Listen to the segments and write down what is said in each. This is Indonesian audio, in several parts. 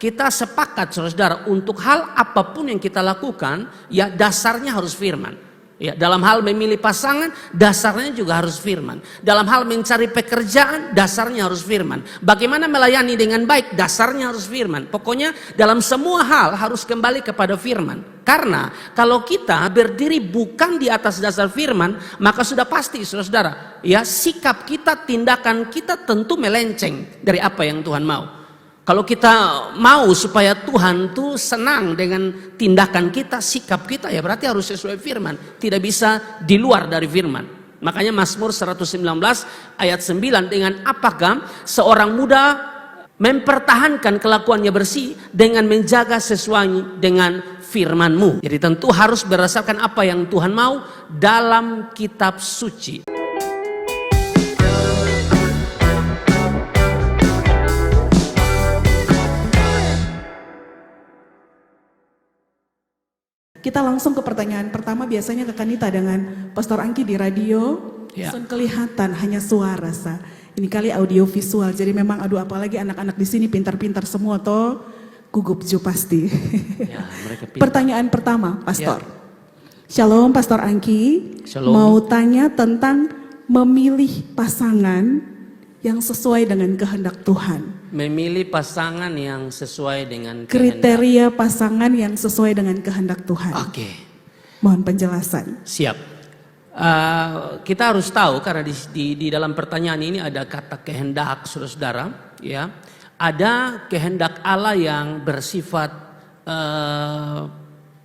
Kita sepakat saudara untuk hal apapun yang kita lakukan, ya dasarnya harus firman. Ya, dalam hal memilih pasangan, dasarnya juga harus firman. Dalam hal mencari pekerjaan, dasarnya harus firman. Bagaimana melayani dengan baik, dasarnya harus firman. Pokoknya dalam semua hal harus kembali kepada firman. Karena kalau kita berdiri bukan di atas dasar firman, maka sudah pasti saudara, ya sikap kita, tindakan kita tentu melenceng dari apa yang Tuhan mau. Kalau kita mau supaya Tuhan tuh senang dengan tindakan kita, sikap kita, ya berarti harus sesuai firman. Tidak bisa di luar dari firman. Makanya Mazmur 119 ayat 9, dengan apakah seorang muda mempertahankan kelakuannya bersih dengan menjaga sesuai dengan firman-Mu. Jadi tentu harus berdasarkan apa yang Tuhan mau dalam kitab suci. Kita langsung ke pertanyaan pertama, biasanya ke Kanita dengan Pastor Angki di radio, Ya. Sun kelihatan hanya suara sa. Ini kali audio visual, jadi memang aduh apalagi anak-anak di sini pintar-pintar semua toh, gugup jo pasti. Ya, mereka pintar. Pertanyaan pertama, Pastor. Ya. Shalom Pastor Angki, Shalom. mau tanya tentang memilih pasangan yang sesuai dengan kehendak Tuhan. Memilih pasangan yang sesuai dengan Kriteria pasangan yang sesuai dengan kehendak Tuhan. Oke. Mohon penjelasan. Siap. Kita harus tahu karena di dalam pertanyaan ini ada kata kehendak, saudara-saudara. Ya, ada kehendak Allah yang bersifat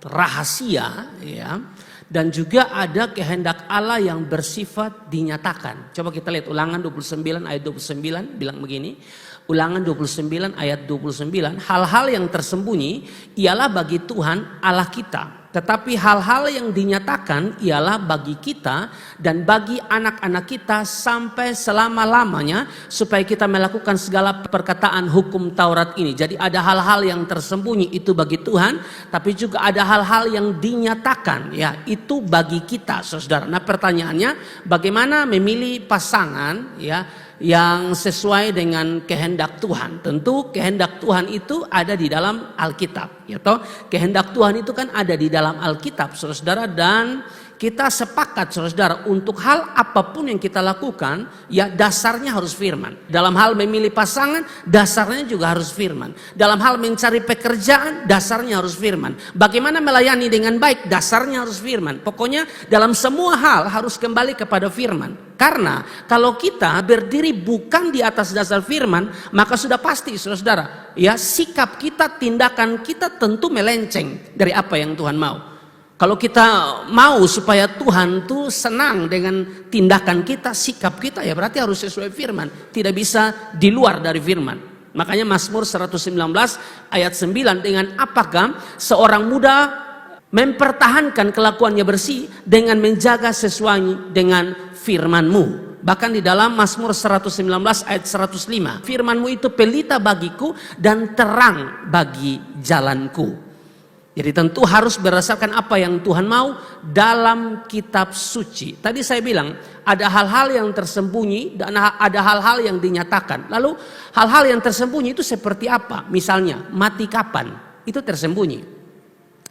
rahasia, ya, dan juga ada kehendak Allah yang bersifat dinyatakan. Coba kita lihat Ulangan 29 ayat 29 bilang begini. Ulangan 29 ayat 29, hal-hal yang tersembunyi ialah bagi Tuhan Allah kita. Tetapi hal-hal yang dinyatakan ialah bagi kita dan bagi anak-anak kita sampai selama-lamanya, supaya kita melakukan segala perkataan hukum Taurat ini. Jadi ada hal-hal yang tersembunyi itu bagi Tuhan, tapi juga ada hal-hal yang dinyatakan, ya itu bagi kita, saudara. Nah pertanyaannya, bagaimana memilih pasangan, ya, yang sesuai dengan kehendak Tuhan? Tentu kehendak Tuhan itu ada di dalam Alkitab, ya toh. Kehendak Tuhan itu kan ada di dalam Alkitab, saudara, dan kita sepakat saudara untuk hal apapun yang kita lakukan, ya dasarnya harus firman. Dalam hal memilih pasangan, dasarnya juga harus firman. Dalam hal mencari pekerjaan, dasarnya harus firman. Bagaimana melayani dengan baik, dasarnya harus firman. Pokoknya dalam semua hal harus kembali kepada firman. Karena kalau kita berdiri bukan di atas dasar firman, maka sudah pasti saudara, ya sikap kita, tindakan kita tentu melenceng dari apa yang Tuhan mau. Kalau kita mau supaya Tuhan tuh senang dengan tindakan kita, sikap kita, ya berarti harus sesuai firman. Tidak bisa di luar dari firman. Makanya Mazmur 119 ayat 9, dengan apakah seorang muda mempertahankan kelakuannya bersih dengan menjaga sesuai dengan firman-Mu. Bahkan di dalam Mazmur 119 ayat 105, firman-Mu itu pelita bagiku dan terang bagi jalanku. Jadi tentu harus berdasarkan apa yang Tuhan mau dalam kitab suci. Tadi saya bilang ada hal-hal yang tersembunyi dan ada hal-hal yang dinyatakan. Lalu hal-hal yang tersembunyi itu seperti apa? Misalnya mati kapan? Itu tersembunyi.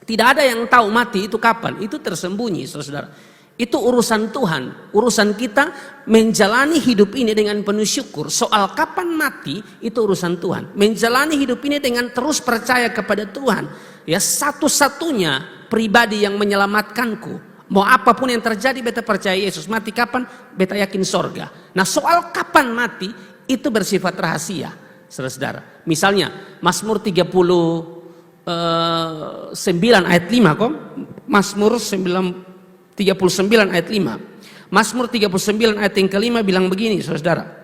Tidak ada yang tahu mati itu kapan. Itu tersembunyi, saudara. Itu urusan Tuhan. Urusan kita menjalani hidup ini dengan penuh syukur. Soal kapan mati itu urusan Tuhan. Menjalani hidup ini dengan terus percaya kepada Tuhan. Ya, satu-satunya pribadi yang menyelamatkanku. Mau apapun yang terjadi, beta percaya Yesus. Mati kapan? Beta yakin sorga. Nah soal kapan mati itu bersifat rahasia, saudara-saudara. Misalnya Mazmur 39 ayat 5 kok. Mazmur 39 ayat 5. Mazmur 39 ayat yang kelima bilang begini, saudara.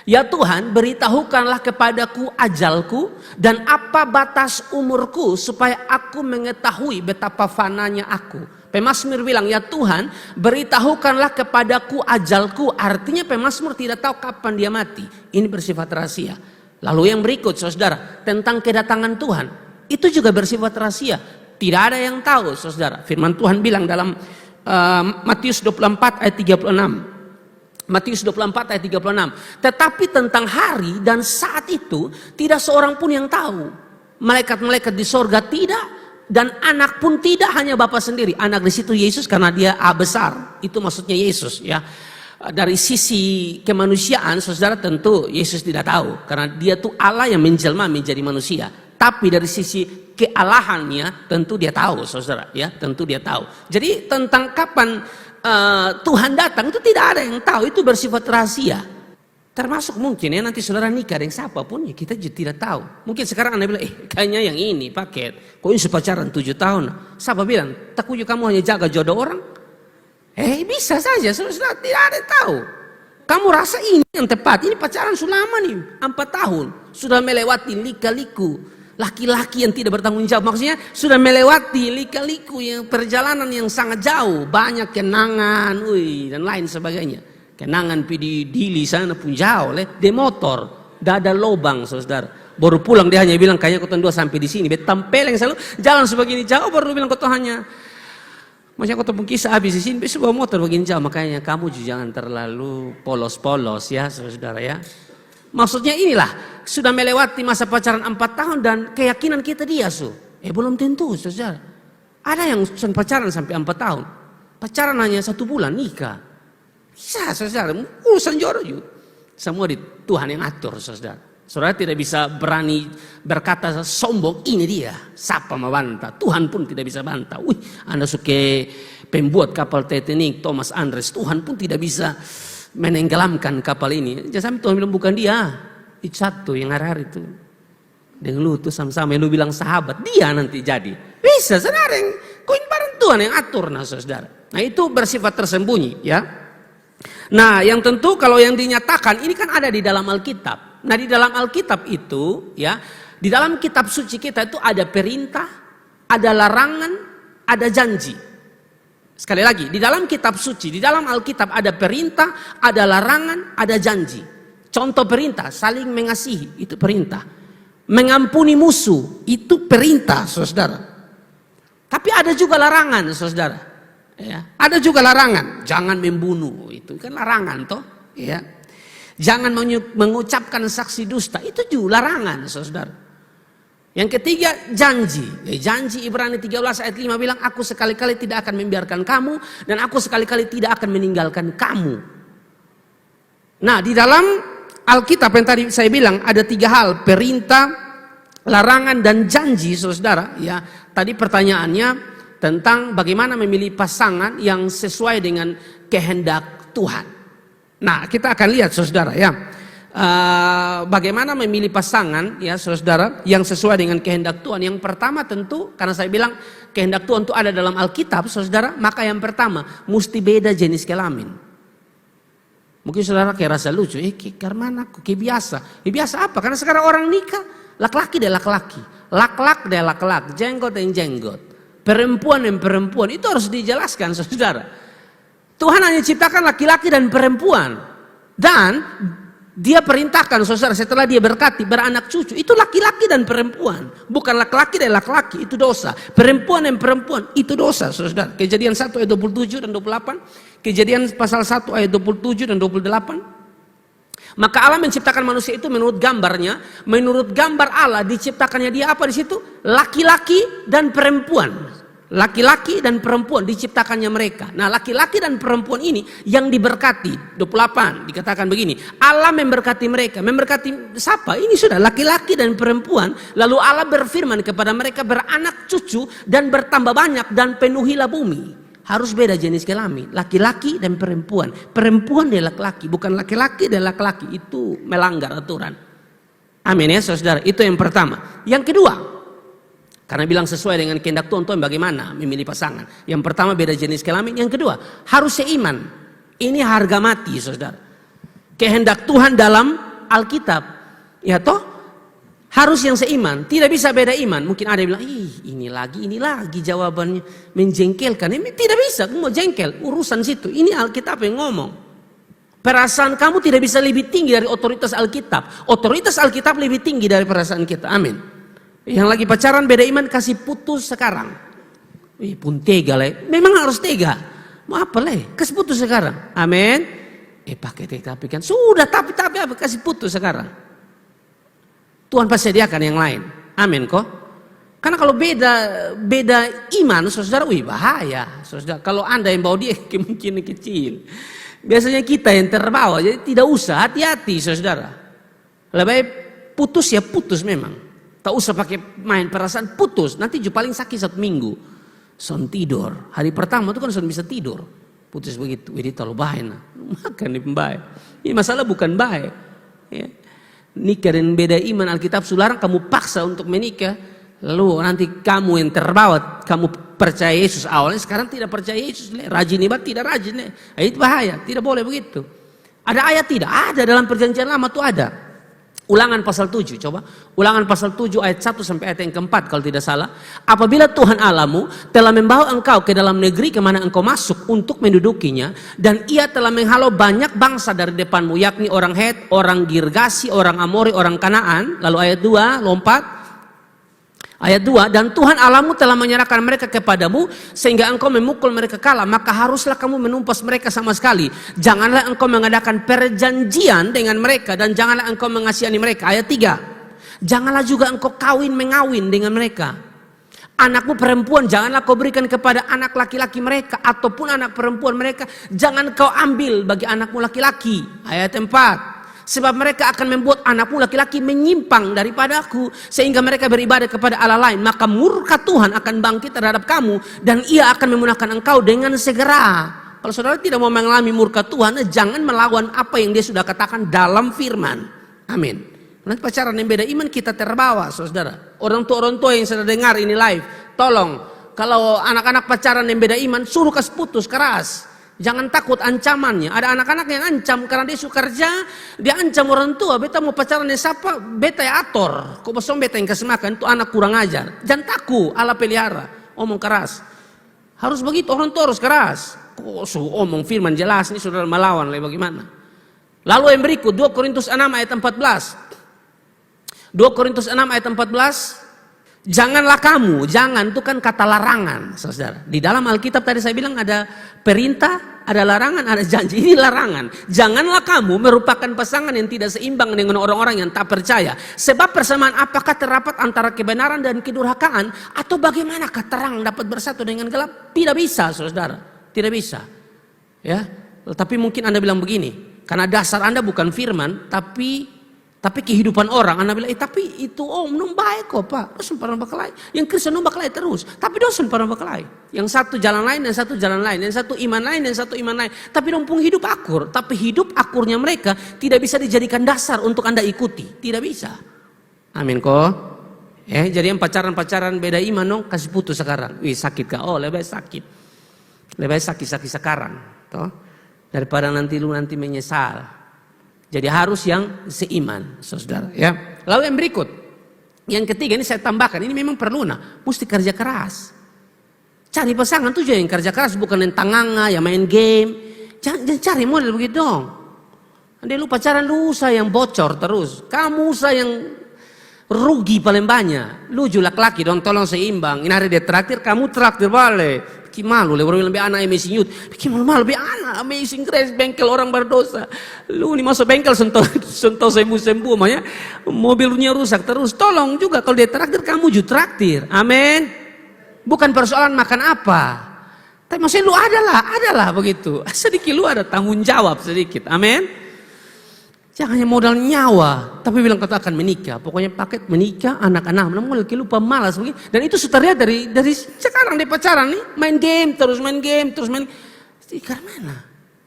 Ya Tuhan, beritahukanlah kepadaku ajalku dan apa batas umurku, supaya aku mengetahui betapa fananya aku. Pemazmur bilang, ya Tuhan, beritahukanlah kepadaku ajalku. Artinya pemazmur tidak tahu kapan dia mati. Ini bersifat rahasia. Lalu yang berikut, saudara, tentang kedatangan Tuhan, itu juga bersifat rahasia. Tidak ada yang tahu, saudara. Firman Tuhan bilang dalam Matius 24 ayat 36. Matius 24 ayat 36. Tetapi tentang hari dan saat itu tidak seorang pun yang tahu. Malaikat-malaikat di sorga tidak, dan anak pun tidak, hanya Bapa sendiri. Anak di situ Yesus karena dia A besar. Itu maksudnya Yesus ya. Dari sisi kemanusiaan saudara tentu Yesus tidak tahu. Karena dia tuh Allah yang menjelma menjadi manusia. Tapi dari sisi kealahannya tentu dia tahu saudara ya. Tentu dia tahu. Jadi tentang kapan Tuhan datang itu tidak ada yang tahu, itu bersifat rahasia. Termasuk mungkin ya nanti saudara nikah dengan siapapun ya kita juga tidak tahu. Mungkin sekarang Anda bilang, kayaknya yang ini paket. Kok ini pacaran 7 tahun? Siapa bilang, takutnya kamu hanya jaga jodoh orang? Bisa saja, saudara tidak ada yang tahu. Kamu rasa ini yang tepat, ini pacaran sudah lama nih, 4 tahun. Sudah melewati lika-liku. Laki-laki yang tidak bertanggung jawab, maksudnya sudah melewati lika-liku yang perjalanan yang sangat jauh, banyak kenangan, dan lain sebagainya. Kenangan di Dili sana pun jauh, di motor, dah ada lobang, saudara. Baru pulang dia hanya bilang kayaknya kau dua sampai di sini, tampil yang selalu jalan sebegini jauh, baru bilang kau hanya, maksudnya kau kisah habis di sini, besok bawa motor begini jauh, makanya kamu juga jangan terlalu polos-polos ya, saudara ya. Maksudnya inilah, sudah melewati masa pacaran 4 tahun dan keyakinan kita dia belum tentu saudara. Ada yang pacaran sampai 4 tahun. Pacaran hanya 1 bulan nikah. Bisa saudara, urusan jodoh juga. Semua di Tuhan yang atur saudara. Saudara tidak bisa berani berkata sombong, ini dia. Siapa mau bantah, Tuhan pun tidak bisa bantah. Anda suka pembuat kapal Titanic, Thomas Andres, Tuhan pun tidak bisa menenggelamkan kapal ini. Jangan sampai Tuhan bilang bukan dia, itu satu yang hari-hari itu dengan lu tuh sama-sama yang lu bilang sahabat, dia nanti jadi. Bisa saudara, yang koin bareng Tuhan yang atur saudara. Nah itu bersifat tersembunyi ya. Nah yang tentu kalau yang dinyatakan ini kan ada di dalam Alkitab. Nah di dalam Alkitab itu ya, di dalam kitab suci kita itu ada perintah, ada larangan, ada janji. Sekali lagi, di dalam kitab suci, di dalam Alkitab ada perintah, ada larangan, ada janji. Contoh perintah, saling mengasihi, itu perintah. Mengampuni musuh, itu perintah, saudara. Tapi ada juga larangan, saudara. Ya, ada juga larangan, jangan membunuh, itu kan larangan toh. Ya. Jangan mengucapkan saksi dusta, itu juga larangan, saudara. Yang ketiga janji. Janji Ibrani 13 ayat 5 bilang, aku sekali-kali tidak akan membiarkan kamu dan aku sekali-kali tidak akan meninggalkan kamu. Nah di dalam Alkitab yang tadi saya bilang ada 3 hal, perintah, larangan dan janji saudara. Ya, tadi pertanyaannya tentang bagaimana memilih pasangan yang sesuai dengan kehendak Tuhan. Nah kita akan lihat saudara ya. Bagaimana memilih pasangan ya saudara yang sesuai dengan kehendak Tuhan. Yang pertama tentu karena saya bilang kehendak Tuhan itu ada dalam Alkitab saudara, maka yang pertama mesti beda jenis kelamin. Mungkin saudara kayak rasa lucu, karena aku kayak biasa. Biasa apa? Karena sekarang orang nikah laki-laki dan laki-laki, lak-lak dan lak-lak, jenggot dan jenggot, perempuan dan perempuan, itu harus dijelaskan saudara. Tuhan hanya ciptakan laki-laki dan perempuan dan dia perintahkan saudara setelah dia berkati beranak cucu itu laki-laki dan perempuan, bukan laki-laki dan laki-laki, itu dosa. Perempuan dan perempuan itu dosa saudara. Kejadian 1 ayat 27 dan 28, Kejadian pasal 1 ayat 27 dan 28. Maka Allah menciptakan manusia itu menurut gambarnya, menurut gambar Allah diciptakannya dia apa di situ? Laki-laki dan perempuan. Laki-laki dan perempuan diciptakannya mereka. Nah laki-laki dan perempuan ini yang diberkati. 28 dikatakan begini, Allah memberkati mereka. Memberkati siapa? Ini sudah laki-laki dan perempuan. Lalu Allah berfirman kepada mereka, beranak cucu dan bertambah banyak dan penuhilah bumi. Harus beda jenis kelamin, laki-laki dan perempuan. Perempuan dan laki-laki, bukan laki-laki dan laki-laki. Itu melanggar aturan. Amin ya saudara. Itu yang pertama. Yang kedua, karena bilang sesuai dengan kehendak Tuhan, bagaimana memilih pasangan. Yang pertama beda jenis kelamin. Yang kedua harus seiman. Ini harga mati saudara. Kehendak Tuhan dalam Alkitab. Ya toh harus yang seiman. Tidak bisa beda iman. Mungkin ada yang bilang, ini lagi jawabannya menjengkelkan. Ini tidak bisa, kamu mau jengkel. Urusan situ. Ini Alkitab yang ngomong. Perasaan kamu tidak bisa lebih tinggi dari otoritas Alkitab. Otoritas Alkitab lebih tinggi dari perasaan kita. Amin. Yang lagi pacaran beda iman kasih putus sekarang. Pun tega lah. Memang harus tega. Mau apa lah? Kasih putus sekarang. Amin. Pakai tapi kan sudah, tapi apa kasih putus sekarang. Tuhan pasti sediakan yang lain. Amin kok. Karena kalau beda iman, saudara, bahaya. Saudara, kalau Anda yang bawa dia kemungkinan kecil. Biasanya kita yang terbawa, jadi tidak usah, hati-hati saudara. Lebih baik putus ya putus memang. Tak usah pakai main perasaan, putus. Nanti paling sakit 1 minggu. Son tidur. Hari pertama itu kan son bisa tidur. Putus begitu. Ini terlalu bahaya. Makan nih pembaik. Ini masalah bukan baik. Ya. Nikah dan beda iman Alkitab larang kamu paksa untuk menikah. Lalu nanti kamu yang terbawa. Kamu percaya Yesus awalnya, sekarang tidak percaya Yesus. Rajin ibadah, tidak rajin. Itu bahaya. Tidak boleh begitu. Ada ayat tidak? Ada dalam perjanjian lama tuh ada. Ulangan pasal 7, coba. Ulangan pasal 7 ayat 1 sampai ayat yang keempat kalau tidak salah. Apabila Tuhan Allahmu telah membawa engkau ke dalam negeri kemana engkau masuk untuk mendudukinya. Dan ia telah menghalau banyak bangsa dari depanmu. Yakni orang Het, orang Girgasi, orang Amori, orang Kanaan. Lalu ayat 2, lompat. Ayat 2, dan Tuhan Allahmu telah menyerahkan mereka kepadamu sehingga engkau memukul mereka kalah, maka haruslah kamu menumpas mereka sama sekali. Janganlah engkau mengadakan perjanjian dengan mereka dan janganlah engkau mengasihani mereka. Ayat 3, janganlah juga engkau mengawin dengan mereka. Anakmu perempuan janganlah kau berikan kepada anak laki-laki mereka ataupun anak perempuan mereka jangan kau ambil bagi anakmu laki-laki. Ayat 4, sebab mereka akan membuat anakmu laki-laki menyimpang daripada aku sehingga mereka beribadah kepada Allah lain. Maka murka Tuhan akan bangkit terhadap kamu dan ia akan memunahkan engkau dengan segera. Kalau saudara tidak mau mengalami murka Tuhan, jangan melawan apa yang dia sudah katakan dalam firman. Amin. Nanti pacaran yang beda iman kita terbawa saudara. Orang tua yang sedang dengar ini live, tolong kalau anak-anak pacaran yang beda iman suruh kasih putus keras. Jangan takut ancamannya. Ada anak-anak yang ancam karena dia suka kerja, dia ancam orang tua. Beta mau pacaran dengan siapa? Beta ya ator. Kok bosong beta yang kasih makan itu anak kurang ajar. Jangan takut, Allah pelihara. Omong keras. Harus begitu, orang tua harus keras. Kok omong firman jelas ini saudara melawan lagi bagaimana? Lalu yang berikut 2 Korintus 6 ayat 14. 2 Korintus 6 ayat 14. Janganlah kamu, jangan itu kan kata larangan, saudara. Di dalam Alkitab tadi saya bilang ada perintah, ada larangan, ada janji. Ini larangan. Janganlah kamu merupakan pasangan yang tidak seimbang dengan orang-orang yang tak percaya. Sebab persamaan apakah terdapat antara kebenaran dan kedurhakaan? Atau bagaimanakah terang dapat bersatu dengan gelap? Tidak bisa, saudara. Tidak bisa. Ya, tapi mungkin Anda bilang begini, karena dasar Anda bukan firman, tapi kehidupan orang, Anda bilang, tapi itu nom baik kok Pak, dosen pernah bakalai. Yang Kristen nom bakalai terus, tapi dosen pernah bakalai. Yang satu jalan lain, dan satu jalan lain, yang satu iman lain, dan satu iman lain. Tapi dompung hidup akur, tapi hidup akurnya mereka tidak bisa dijadikan dasar untuk Anda ikuti, tidak bisa. Amin kok. Jadi yang pacaran beda iman dong, kasih putus sekarang. Wih sakit kah? Oh lebih sakit. Lebih sakit sekarang, toh daripada nanti menyesal. Jadi harus yang seiman, saudara. Ya. Lalu yang berikut, yang ketiga ini saya tambahkan, ini memang perlu mesti kerja keras. Cari pasangan tuh yang kerja keras, bukan yang tanganga, yang main game. Jangan cari model begitu dong. Nanti lu pacaran lu usah yang bocor terus, kamu usah yang rugi paling banyak. Lu juga laki-laki dong, tolong seimbang. Ini hari dia traktir, kamu traktir balik. Bikin malu, lebih anak amazing youth. Bikin malu, lebih anak amazing grace, bengkel orang berdosa. Lu ini masuk bengkel sentuh sembuh, makanya mobilnya rusak terus. Tolong juga kalau dia traktir, kamu juga traktir. Amin. Bukan persoalan makan apa. Tapi maksudnya lu adalah begitu. Sedikit lu ada tanggung jawab sedikit. Amin. Jangan hanya modal nyawa, tapi bilang kata akan menikah. Pokoknya paket menikah, anak-anak. Namun lupa malas begitu. Dan itu sudah lihat dari sekarang di pacaran nih, main game terus. Karena mana?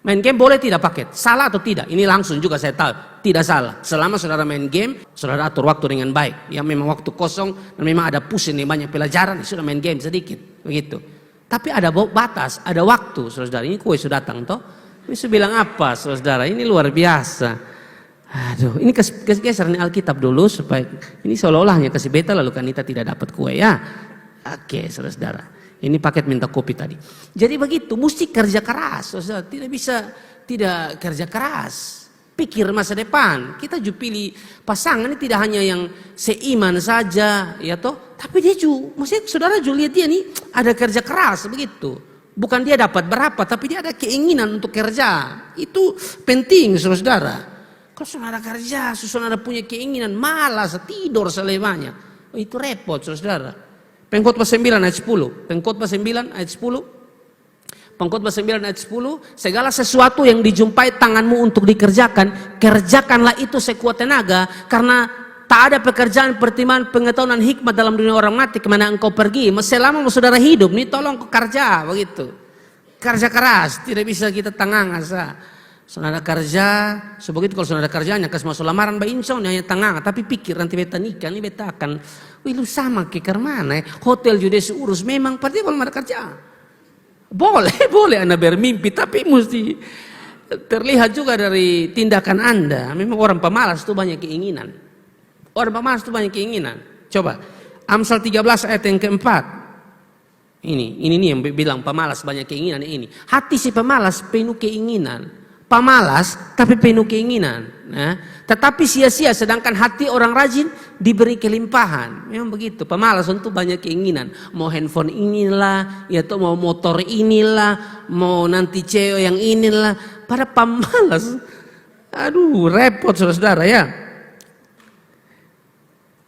Main game boleh tidak paket? Salah atau tidak? Ini langsung juga saya tahu, tidak salah. Selama saudara main game, saudara atur waktu dengan baik. Ya memang waktu kosong dan memang ada pusing nih banyak pelajaran, sudah main game sedikit, begitu. Tapi ada batas, ada waktu, saudara. Ini kue sudah datang toh. Ini sudah bilang apa, saudara? Ini luar biasa. Aduh, ini geseran Alkitab dulu supaya ini seolah-olahnya kasih beta lalu Kanita tidak dapat kue ya. Oke, saudara. Ini paket minta kopi tadi. Jadi begitu, mesti kerja keras, saudara. Tidak bisa tidak kerja keras. Pikir masa depan. Kita juga pilih pasangan ini tidak hanya yang seiman saja, ya toh. Tapi dia juga, maksudnya saudara juga lihat dia nih ada kerja keras begitu. Bukan dia dapat berapa, tapi dia ada keinginan untuk kerja. Itu penting, saudara. Kalau saudara kerja, saudara punya keinginan, malas, tidur selamanya. Oh, itu repot, saudara. Pengkhotbah 9 ayat 10. Pengkhotbah 9 ayat 10. Pengkhotbah 9 ayat 10. Segala sesuatu yang dijumpai tanganmu untuk dikerjakan, kerjakanlah itu sekuat tenaga, karena tak ada pekerjaan, pertimbangan, pengetahuan, dan hikmat dalam dunia orang mati kemana engkau pergi. Selama saudara hidup nih, tolong kau kerja begitu. Kerja keras, tidak bisa kita tangan asa. Saudara kerja, sebegitu kalau saudara kerjanya kasih masuk lamaran baincong hanya tangan, tapi pikir nanti beta nikah, ini beta akan, wih lu sama ke mana? Hotel juga urus, memang pasti kalau ada kerja. Boleh Anda bermimpi, tapi mesti terlihat juga dari tindakan Anda. Memang orang pemalas itu banyak keinginan. Orang pemalas itu banyak keinginan. Coba Amsal 13 ayat yang keempat. Ini yang bilang pemalas banyak keinginan ini. Hati si pemalas penuh keinginan. Pemalas tapi penuh keinginan. Nah, tetapi sia-sia, sedangkan hati orang rajin diberi kelimpahan. Memang begitu. Pemalas untuk banyak keinginan. Mau handphone inilah, ya tuh mau motor inilah, mau nanti cewek yang inilah. Pada pemalas. Aduh, repot saudara ya.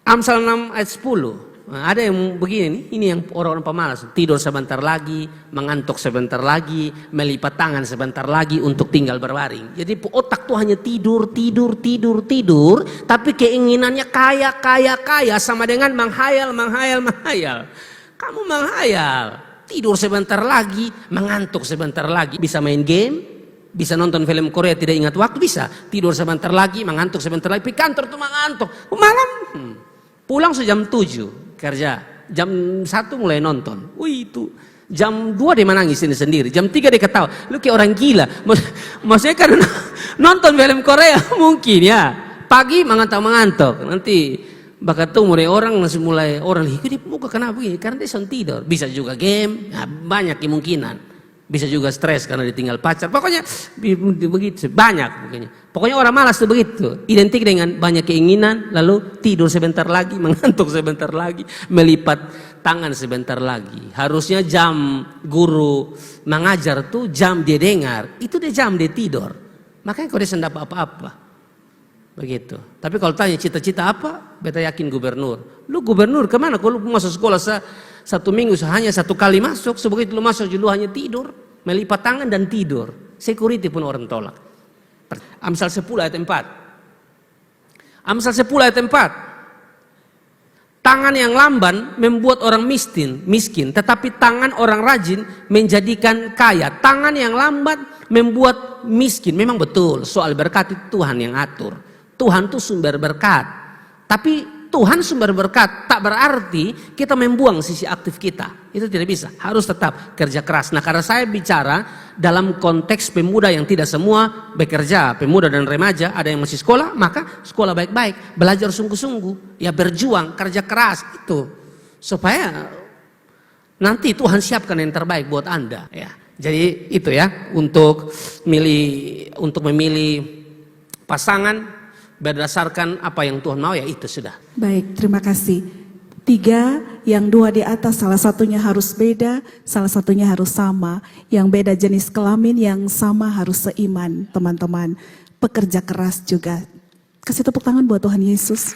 Amsal 6 ayat 10. Nah, ada yang begini, ini yang orang-orang pemalas. Tidur sebentar lagi, mengantuk sebentar lagi, melipat tangan sebentar lagi untuk tinggal berbaring. Jadi otak tuh hanya tidur. Tapi keinginannya kaya sama dengan menghayal. Kamu menghayal. Tidur sebentar lagi, mengantuk sebentar lagi. Bisa main game, bisa nonton film Korea tidak ingat waktu, bisa. Tidur sebentar lagi, mengantuk sebentar lagi. Di kantor tuh mengantuk. Malam. Pulang sejam 7 kerja, jam 1 mulai nonton. Wih itu jam 2 dia menangis ini sendiri, jam 3 dia ketawa. Lu kayak orang gila. Maksudnya karena nonton film Korea mungkin ya. Pagi mengantuk. Nanti bakal tuh mulai orang masih mulai orang ini muka kenapa begini? Karena dia son tidur. Bisa juga game, nah, banyak kemungkinan. Bisa juga stres karena ditinggal pacar. Pokoknya begitu banyak. Pokoknya orang malas tuh begitu. Identik dengan banyak keinginan, lalu tidur sebentar lagi, mengantuk sebentar lagi, melipat tangan sebentar lagi. Harusnya jam guru mengajar tuh jam dia dengar, itu dia jam dia tidur. Makanya kau dia sendap apa-apa. Begitu. Tapi kalau tanya cita-cita apa, beta yakin gubernur. Lu gubernur kemana? Kalau lu masuk sekolah satu minggu hanya 1 kali masuk, sebegitu lu masuk lu hanya tidur, melipat tangan dan tidur. Security pun orang tolak. Amsal 10 ayat 4. Amsal 10 ayat 4. Tangan yang lamban membuat orang miskin, tetapi tangan orang rajin menjadikan kaya. Tangan yang lambat membuat miskin. Memang betul, soal berkat itu Tuhan yang atur. Tuhan itu sumber berkat. Tapi Tuhan sumber berkat tak berarti kita membuang sisi aktif kita. Itu tidak bisa. Harus tetap kerja keras. Nah, karena saya bicara dalam konteks pemuda yang tidak semua bekerja, pemuda dan remaja, ada yang masih sekolah, maka sekolah baik-baik, belajar sungguh-sungguh, ya berjuang, kerja keras itu. Supaya nanti Tuhan siapkan yang terbaik buat Anda, ya. Jadi itu ya, untuk memilih pasangan berdasarkan apa yang Tuhan mau, ya itu sudah. Baik, terima kasih. 3, yang 2 di atas, salah satunya harus beda, salah satunya harus sama. Yang beda jenis kelamin, yang sama harus seiman, teman-teman. Pekerja keras juga. Kasih tepuk tangan buat Tuhan Yesus.